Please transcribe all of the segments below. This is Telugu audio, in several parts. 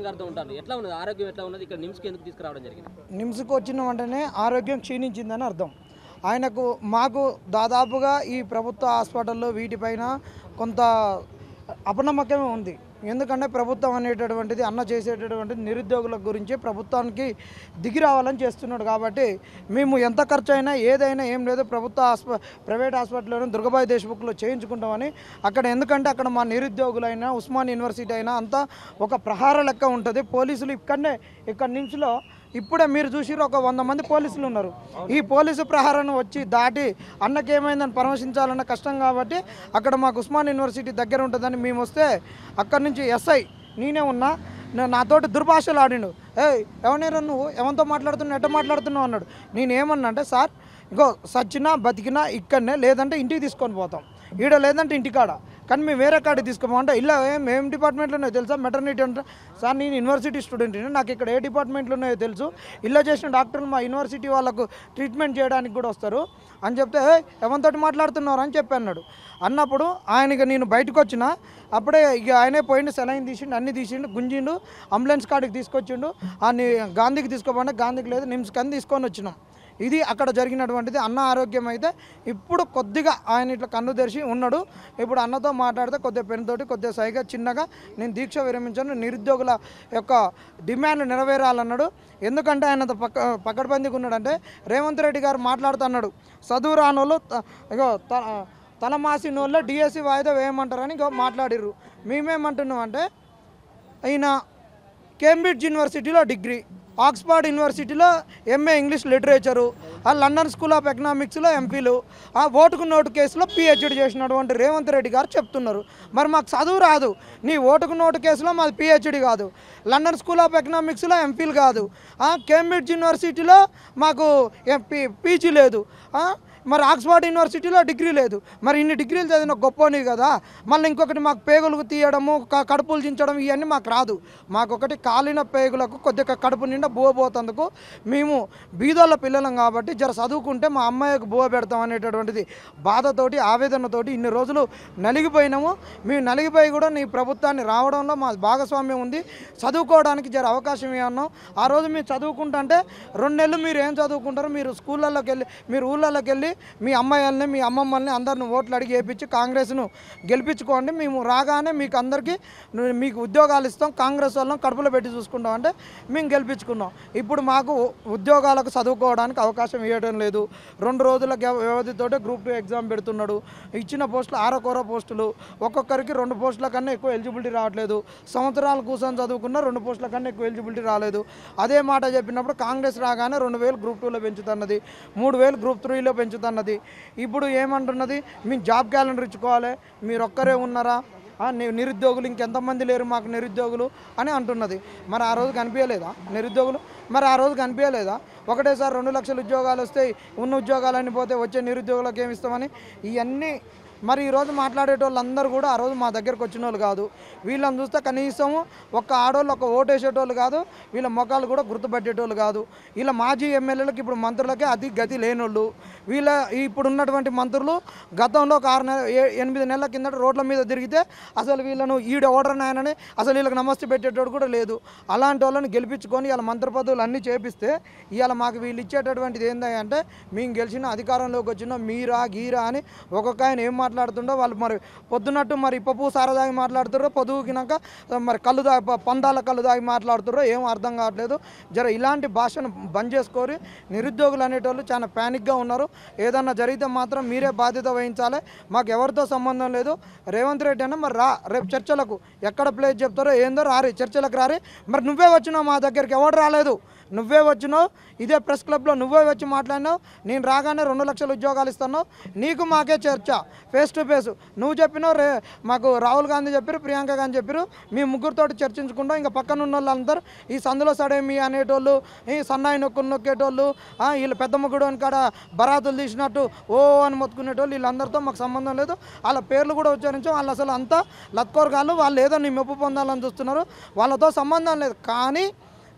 గారితో ఉంటాను. ఎట్లా ఉన్నది ఆరోగ్యం, ఎట్లా ఉన్నది? ఇక్కడ నిమ్స్కి ఎందుకు తీసుకురావడం జరిగింది? నిమ్స్కి వచ్చిన వెంటనే ఆరోగ్యం క్షీణించిందని అర్థం. ఆయనకు మాకు దాదాపుగా ఈ ప్రభుత్వ హాస్పిటల్లో వీటిపైన కొంత అపనమ్మకమే ఉంది. ఎందుకంటే ప్రభుత్వం అనేటటువంటిది అన్న చేసేటటువంటిది నిరుద్యోగుల గురించి ప్రభుత్వానికి దిగి రావాలని చేస్తున్నాడు. కాబట్టి మేము ఎంత ఖర్చు అయినా ఏదైనా ఏం లేదు ప్రైవేట్ హాస్పిటల్లోనే దుర్గాబాయి దేశ్ముఖ్లో చేయించుకుంటామని అక్కడ. ఎందుకంటే అక్కడ మా నిరుద్యోగులైనా ఉస్మాన్ యూనివర్సిటీ అయినా అంతా ఒక ప్రహార లెక్క ఉంటుంది. పోలీసులు ఇక్కడ నిమ్స్లో ఇప్పుడే మీరు చూసిరు ఒక 100 మంది పోలీసులు ఉన్నారు. ఈ పోలీసు ప్రహారాన్ని వచ్చి దాటి అన్నకేమైందని పరామర్శించాలన్న కష్టం. కాబట్టి అక్కడ మాకు ఉస్మాన్ యూనివర్సిటీ దగ్గర ఉంటుందని మేము వస్తే అక్కడి నుంచి ఎస్ఐ నేనే ఉన్నా నాతోటి దుర్భాషలు ఆడిండు. ఎవరైనా నువ్వు ఎవరితో మాట్లాడుతున్నావు, ఎట్ట మాట్లాడుతున్నావు అన్నాడు. నేనేమన్నా అంటే సార్ ఇంకో సచ్చినా బతికినా ఇక్కడనే, లేదంటే ఇంటికి తీసుకొని పోతాం, ఈడ లేదంటే ఇంటికాడ, కానీ మేము వేరే కాడికి తీసుకోమంటే ఇలా ఏం డిపార్ట్మెంట్లో ఉన్నాయో తెలుసా, మెటర్నిటీ అంటే సార్ నేను యూనివర్సిటీ స్టూడెంట్ని, నాకు ఇక్కడ ఏ డిపార్ట్మెంట్లో ఉన్నాయో తెలుసు, ఇలా చేసిన డాక్టర్లు మా యూనివర్సిటీ వాళ్ళకు ట్రీట్మెంట్ చేయడానికి కూడా వస్తారు అని చెప్తే ఎవరితోటి మాట్లాడుతున్నారు అని చెప్పి అన్నప్పుడు ఆయనకి నేను బయటకు వచ్చిన అప్పుడే ఇక ఆయనే పోయిండు, సెలైన్ తీసిండు, అన్నీ తీసిండు, గుంజిండు, అంబులెన్స్ కాడికి తీసుకొచ్చిండు. గాంధీకి తీసుకోమంటే గాంధీకి లేదు, నిమ్స్కి అని తీసుకొని వచ్చినాం. ఇది అక్కడ జరిగినటువంటిది. అన్న ఆరోగ్యం అయితే ఇప్పుడు కొద్దిగా ఆయన ఇట్లా కన్ను తెరిచి ఉన్నాడు. ఇప్పుడు అన్నతో మాట్లాడితే కొద్దిగా పెన్తోటి కొద్దిగా సైగా చిన్నగా నేను దీక్ష విరమించాను, నిరుద్యోగుల యొక్క డిమాండ్ నెరవేరాలన్నాడు. ఎందుకంటే ఆయన పక్కడబందిగా ఉన్నాడంటే రేవంత్ రెడ్డి గారు మాట్లాడుతున్నాడు, చదువు రానోళ్ళు ఇగో తలమాసినోళ్ళే డిఎస్సి వాయిదా వేయమంటారని ఇగో మాట్లాడిర్రు. మేమేమంటున్నామంటే ఆయన కేంబ్రిడ్జ్ యూనివర్సిటీలో డిగ్రీ, ఆక్స్ఫర్డ్ యూనివర్సిటీలో MA English literature, London School of ఎకనామిక్స్లో ఎంపీలు, ఓటుకు నోటు కేసులో పిహెచ్డి చేసినటువంటి రేవంత్ రెడ్డి గారు చెప్తున్నారు. మరి మాకు చదువు రాదు, నీ ఓటుకు నోటు కేసులో మాది పిహెచ్డి కాదు, లండన్ స్కూల్ ఆఫ్ ఎకనామిక్స్లో ఎంపీలు కాదు, కేంబ్రిడ్జ్ యూనివర్సిటీలో మాకు పీజీ లేదు, మరి ఆక్స్ఫర్డ్ యూనివర్సిటీలో డిగ్రీ లేదు. మరి ఇన్ని డిగ్రీలు చదివిన గొప్పని కదా. మళ్ళీ ఇంకొకటి మాకు పేగులకు తీయడము, కడుపులు చించడం ఇవన్నీ మాకు రాదు. మాకొకటి కాలిన పేగులకు కొద్దిగా కడుపు నిండా బువ పోతందుకు మేము బీదోళ్ళ పిల్లలం కాబట్టి జర చదువుకుంటే మా అమ్మాయికి బువ పెడతాం అనేటటువంటిది బాధతోటి ఆవేదనతోటి ఇన్ని రోజులు నలిగిపోయినాము. మేము నలిగిపోయి కూడా నీ ప్రభుత్వాన్ని రావడంలో మా భాగస్వామ్యం ఉంది. చదువుకోవడానికి జర అవకాశం ఇవ్వన్నాం. ఆ రోజు మేము చదువుకుంటుంటే 2 నెలలు మీరు ఏం చదువుకుంటారు, మీరు స్కూళ్ళల్లోకి వెళ్ళి మీరు ఊళ్ళల్లోకి వెళ్ళి మీ అమ్మాయిల్ని మీ అమ్మమ్మల్ని అందరిని ఓట్లు అడిగి వేయించి కాంగ్రెస్ను గెలిపించుకోండి, మేము రాగానే మీకు అందరికీ మీకు ఉద్యోగాలు ఇస్తాం, కాంగ్రెస్ వాళ్ళని కడుపులో పెట్టి చూసుకుంటాం అంటే మేము గెలిపించుకున్నాం. ఇప్పుడు మాకు ఉద్యోగాలకు చదువుకోవడానికి అవకాశం ఇవ్వడం లేదు. 2 రోజుల వ్యవధితోటే గ్రూప్ 2 ఎగ్జామ్ పెడుతున్నాడు. ఇచ్చిన పోస్టులు 6 పోస్టులు, ఒక్కొక్కరికి 2 పోస్టుల కన్నా ఎక్కువ ఎలిజిబిలిటీ రావట్లేదు. సంవత్సరాలు కూర్చొని చదువుకున్న 2 పోస్టుల కన్నా ఎక్కువ ఎలిజిబిలిటీ రాలేదు. అదే మాట చెప్పినప్పుడు కాంగ్రెస్ రాగానే 2000 గ్రూప్ 2లో పెంచుతున్నది, 3000 గ్రూప్ 3లో పెంచుతున్నది. ఇప్పుడు ఏమంటున్నది, మేము జాబ్ క్యాలెండర్ ఇచ్చుకోవాలి, మీరు ఒక్కరే ఉన్నారా, నిరుద్యోగులు ఇంకెంతమంది లేరు మాకు నిరుద్యోగులు అని అంటున్నది. మరి ఆ రోజు కనిపించలేదా నిరుద్యోగులు? మరి ఆ రోజు కనిపించలేదా? ఒకటేసారి 2 లక్షల ఉద్యోగాలు వస్తాయి, ఉన్న ఉద్యోగాలన్నీ పోతే వచ్చే నిరుద్యోగులకు ఏమి ఇస్తామని ఇవన్నీ. మరి ఈరోజు మాట్లాడేటోళ్ళందరూ కూడా ఆ రోజు మా దగ్గరకు వచ్చిన వాళ్ళు కాదు. వీళ్ళని చూస్తే కనీసము ఒక ఆడోళ్ళు ఒక ఓటు వేసేటోళ్ళు కాదు, వీళ్ళ మొఖాలు కూడా గుర్తుపట్టేటోళ్ళు కాదు. వీళ్ళ మాజీ ఎమ్మెల్యేలకు ఇప్పుడు మంత్రులకే అతి గతి లేనోళ్ళు. వీళ్ళ ఇప్పుడు ఉన్నటువంటి మంత్రులు గతంలో ఒక 8 నెలల కిందట రోడ్ల మీద తిరిగితే అసలు వీళ్ళను ఈడ ఓడర్ నాయనని అసలు వీళ్ళకి నమస్తే పెట్టేటోడు కూడా లేదు. అలాంటి వాళ్ళని గెలిపించుకొని ఇలా మంత్రి పదవులు అన్నీ చేపిస్తే ఇవాళ మాకు వీళ్ళు ఇచ్చేటటువంటిది ఏంటంటే మేము గెలిచిన అధికారంలోకి వచ్చిన మీరా గీరా అని ఒక్కొక్క ఆయన ఏం మాట్లాడుతుండో వాళ్ళు మరి పొద్దున్నట్టు మరి పప్పు సారదాగి మాట్లాడుతారో, పొద్దుకినాక మరి పందాల కళ్ళు దాగి మాట్లాడుతారో ఏం అర్థం కావట్లేదు. జర ఇలాంటి భాషను బంద్ చేసుకొని నిరుద్యోగులు అనేటోళ్ళు చాలా ప్యానిక్గా ఉన్నారు. ఏదన్నా జరిగితే మాత్రం మీరే బాధ్యత వహించాలి, మాకు ఎవరితో సంబంధం లేదు. రేవంత్ రెడ్డి అన్న మరి రేపు చర్చలకు ఎక్కడ ప్లేస్ చెప్తారో ఏందో రారి, చర్చలకు రారి. మరి నువ్వే వచ్చినావు మా దగ్గరికి, ఎవరు రాలేదు, నువ్వే వచ్చినావు, ఇదే ప్రెస్ క్లబ్లో నువ్వే వచ్చి మాట్లాడినావు. నేను రాగానే 2 లక్షల ఉద్యోగాలు ఇస్తున్నావు, నీకు మాకే చర్చ ఫేస్ టు ఫేస్. నువ్వు చెప్పినావు, మాకు రాహుల్ గాంధీ చెప్పారు, ప్రియాంక గాంధీ చెప్పారు, మీ ముగ్గురితోటి చర్చించుకుంటాం. ఇంకా పక్కన ఉన్న వాళ్ళందరూ ఈ సందులో సడేమి అనేటోళ్ళు, ఈ సన్నాయి నొక్కులు నొక్కేటోళ్ళు, వీళ్ళు పెద్ద ముగ్గుడు అని కాడ బరాతులు తీసినట్టు ఓ అని మొత్తుకునేటోళ్ళు, వీళ్ళందరితో మాకు సంబంధం లేదు. వాళ్ళ పేర్లు కూడా ఉచ్చరించాం. వాళ్ళు అసలు అంతా లత్కోరగాళ్ళు, వాళ్ళు ఏదో నీ మెప్పు పొందాలని చూస్తున్నారు, వాళ్ళతో సంబంధం లేదు. కానీ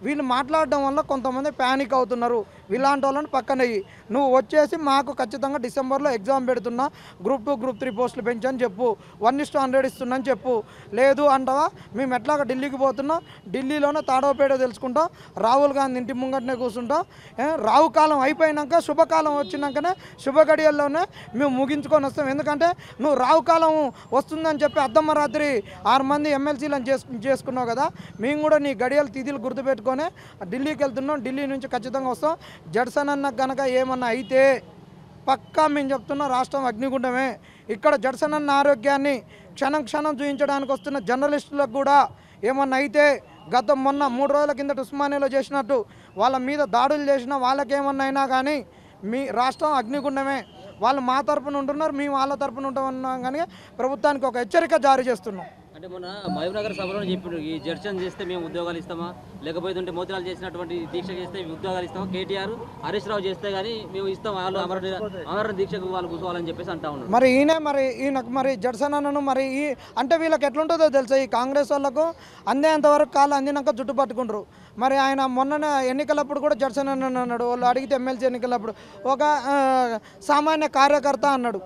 వీళ్ళు మాట్లాడడం వల్ల కొంతమంది ప్యానిక్ అవుతున్నారు. ఇలాంటి వాళ్ళని పక్కనయ్యి నువ్వు వచ్చేసి మాకు ఖచ్చితంగా డిసెంబర్లో ఎగ్జామ్ పెడుతున్నా, గ్రూప్ 2 గ్రూప్ 3 పోస్టులు పెంచని చెప్పు, 1:100 ఇస్తున్నాని చెప్పు. లేదు అంటావా మేము ఎట్లాగా ఢిల్లీకి పోతున్నాం, ఢిల్లీలోనే తాడోపేడో తెలుసుకుంటాం, రాహుల్ గాంధీ ఇంటి ముంగటనే కూర్చుంటాం. రావు కాలం అయిపోయినాక శుభకాలం వచ్చినాకనే శుభగడియల్లోనే మేము ముగించుకొని వస్తాం. ఎందుకంటే నువ్వు రావు కాలం వస్తుందని చెప్పి అర్ధమ్మ రాత్రి 6 మంది ఎమ్మెల్సీలను చేసుకున్నావు కదా, మేము కూడా నీ గడియలు తిథులు గుర్తుపెట్టుకొని ఢిల్లీకి వెళ్తున్నాం. ఢిల్లీ నుంచి ఖచ్చితంగా వస్తాం. జడ్సన్ అన్న కనుక ఏమన్నా అయితే పక్కా మేము చెప్తున్నాం రాష్ట్రం అగ్నిగుండమే. ఇక్కడ జడ్సన్ అన్న ఆరోగ్యాన్ని క్షణం క్షణం చూపించడానికి వస్తున్న జర్నలిస్టులకు కూడా ఏమన్నా అయితే మొన్న 3 రోజుల కిందట ఉస్మానియాలో చేసినట్టు వాళ్ళ మీద దాడులు చేసిన వాళ్ళకేమన్నా అయినా కానీ మీ రాష్ట్రం అగ్నిగుండమే. వాళ్ళు మా తరపున ఉంటున్నారు, మేము వాళ్ళ తరపున ఉంటామన్నాం. కానీ ప్రభుత్వానికి ఒక హెచ్చరిక జారీ చేస్తున్నాం. అంటే మొన్న మహబూబ్నగర్ సభలో చెప్పారు ఈ జడ్సన్ చేస్తే మేము ఉద్యోగాలు ఇస్తామా, లేకపోతే మోతిలాల్ చేసినటువంటి దీక్ష చేస్తే ఉద్యోగాలు ఇస్తామా, కేటీఆర్ హరీష్ రావు చేస్తే కానీ మేము ఇస్తాం, వాళ్ళు అమర దీక్షకు వాళ్ళు కూర్చోవాలని చెప్పేసి అంటా ఉన్నారు. మరి ఈయనకు మరి జడ్సన్ అన్నను మరి అంటే వీళ్ళకి ఎట్లుంటుందో తెలుసా, ఈ కాంగ్రెస్ వాళ్ళకు అందేంతవరకు కాళ్ళు అందినాక జుట్టు పట్టుకుంటారు. మరి ఆయన మొన్న ఎన్నికలప్పుడు కూడా జడ్సన్ అన్న అన్నాడు, వాళ్ళు అడిగితే ఎమ్మెల్సీ ఎన్నికలప్పుడు ఒక సామాన్య కార్యకర్త అన్నాడు.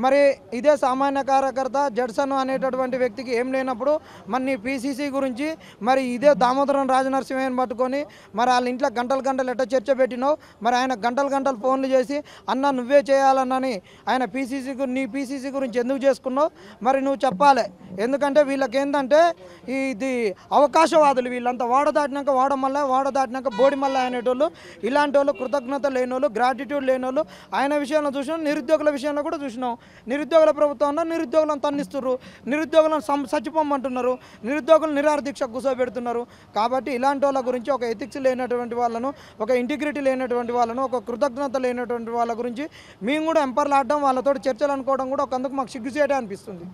మరి ఇదే సామాన్య కార్యకర్త జడ్సన్ అనేటటువంటి వ్యక్తికి ఏం లేనప్పుడు మరి పీసీసీ గురించి మరి ఇదే దామోదరం రాజనరసింహని పట్టుకొని మరి వాళ్ళ ఇంట్లో గంటలు ఎట్ట చర్చ పెట్టినావు, మరి ఆయన గంటలు ఫోన్లు చేసి అన్న నువ్వే చేయాలన్నని ఆయన నీ పీసీసీ గురించి ఎందుకు చేసుకున్నావు మరి నువ్వు చెప్పాలి. ఎందుకంటే వీళ్ళకి ఏంటంటే ఇది అవకాశవాదులు, వీళ్ళంతా వాడ దాటినాక బోడి మల్ల అనేటోళ్ళు, ఇలాంటి వాళ్ళు కృతజ్ఞత లేని వాళ్ళు, గ్రాటిట్యూడ్ లేని వాళ్ళు. ఆయన విషయంలో చూసినాం, నిరుద్యోగుల విషయంలో కూడా చూసినాం. నిరుద్యోగుల ప్రభుత్వం ఉన్నా నిరుద్యోగులను తన్నిస్తున్నారు, నిరుద్యోగులను చచ్చిపోమంటున్నారు, నిరుద్యోగులు నిరాహార దీక్ష కూర్చోబెడుతున్నారు. కాబట్టి ఇలాంటి వాళ్ళ గురించి ఒక ఎథిక్స్ లేనటువంటి వాళ్ళను, ఒక ఇంటిగ్రిటీ లేనటువంటి వాళ్ళను, ఒక కృతజ్ఞత లేనటువంటి వాళ్ళ గురించి మేము కూడా ఎంపర్లాడడం, వాళ్ళతో చర్చలు అనుకోవడం కూడా ఒకందుకు మాకు సిగ్గుచేటే అనిపిస్తుంది.